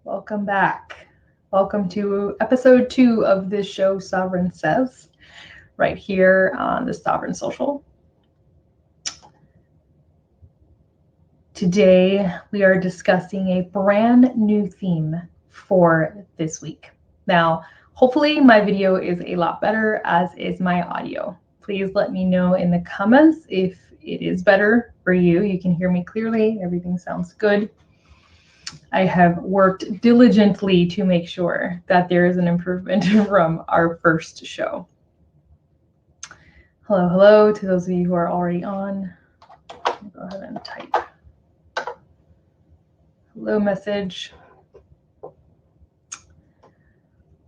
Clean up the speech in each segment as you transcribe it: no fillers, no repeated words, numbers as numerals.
Welcome back. Welcome to episode 2 of this show, Sovereign Says, right here on the Sovereign Social. Today, we are discussing a brand new theme for this week. Now, hopefully my video is a lot better, as is my audio. Please let me know in the comments if it is better for you. You can hear me clearly. Everything sounds good. I have worked diligently to make sure that there is an improvement from our first show. Hello to those of you who are already on. I'll go ahead and type hello message.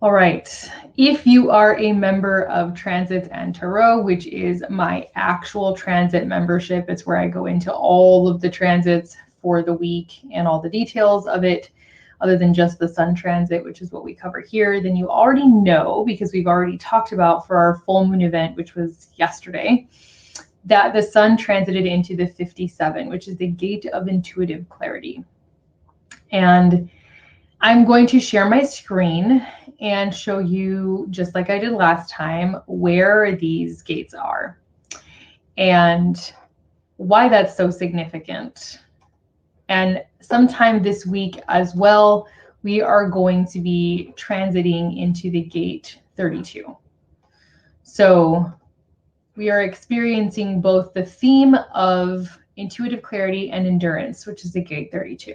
All right, if you are a member of Transits and Tarot, which is my actual transit membership, it's where I go into all of the transits for the week and all the details of it, other than just the sun transit, which is what we cover here, then you already know, because we've already talked about for our full moon event, which was yesterday, that the sun transited into the 57, which is the gate of intuitive clarity. And I'm going to share my screen and show you, just like I did last time, where these gates are and why that's so significant. And sometime this week as well, we are going to be transiting into the gate 32. So we are experiencing both the theme of intuitive clarity and endurance, which is the gate 32.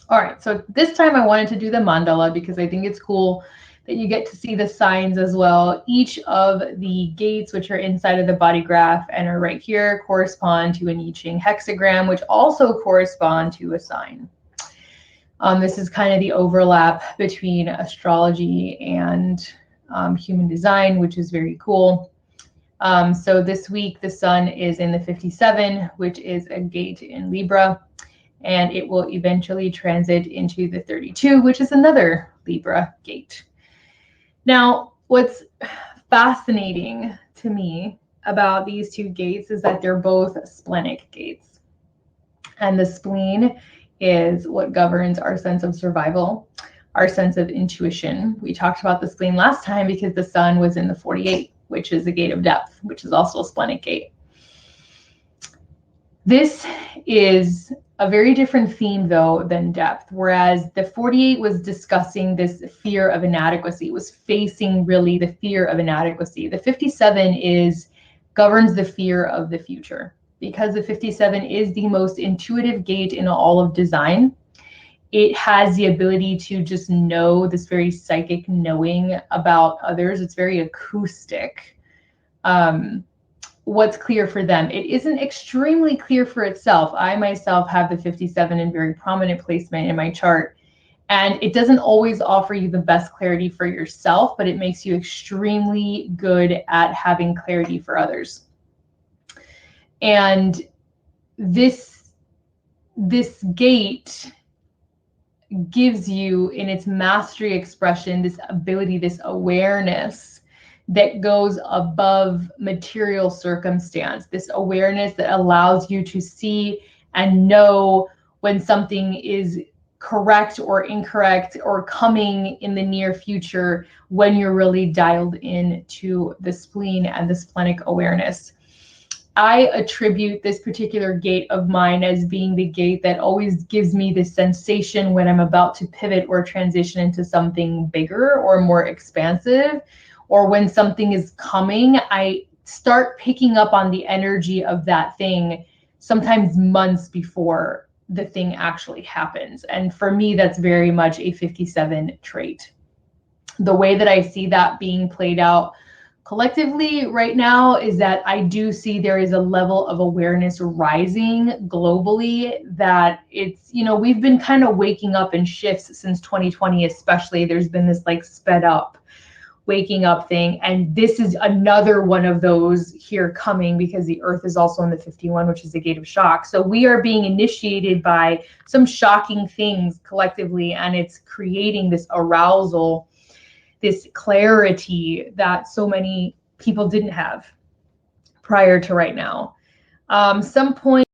All right, so this time I wanted to do the mandala because I think it's cool that you get to see the signs as well. Each of the gates, which are inside of the body graph and are right here, correspond to an I Ching hexagram, which also correspond to a sign. This is kind of the overlap between astrology and human design, which is very cool. So this week, the sun is in the 57, which is a gate in Libra, and it will eventually transit into the 32, which is another Libra gate. Now, what's fascinating to me about these two gates is that they're both splenic gates. And the spleen is what governs our sense of survival, our sense of intuition. We talked about the spleen last time because the sun was in the 48, which is the gate of depth, which is also a splenic gate. This is a very different theme, though, than depth, whereas the 48 was discussing this fear of inadequacy. It was facing really the fear of inadequacy. The 57 governs the fear of the future, because the 57 is the most intuitive gate in all of design. It has the ability to just know, this very psychic knowing about others. It's very acoustic. What's clear for them. It isn't extremely clear for itself. I myself have the 57 in very prominent placement in my chart, and it doesn't always offer you the best clarity for yourself, but it makes you extremely good at having clarity for others. And this gate gives you, in its mastery expression, this ability, this awareness that goes above material circumstance, this awareness that allows you to see and know when something is correct or incorrect or coming in the near future, when you're really dialed in to the spleen and the splenic awareness. I attribute this particular gate of mine as being the gate that always gives me this sensation when I'm about to pivot or transition into something bigger or more expansive, or when something is coming. I start picking up on the energy of that thing sometimes months before the thing actually happens. And for me, that's very much a 57 trait. The way that I see that being played out collectively right now is that I do see there is a level of awareness rising globally, that it's, we've been kind of waking up in shifts since 2020, especially. There's been this like sped up waking up thing, and this is another one of those here coming, because the earth is also in the 51, which is the gate of shock. So we are being initiated by some shocking things collectively, and it's creating this arousal, this clarity that so many people didn't have prior to right now. Some point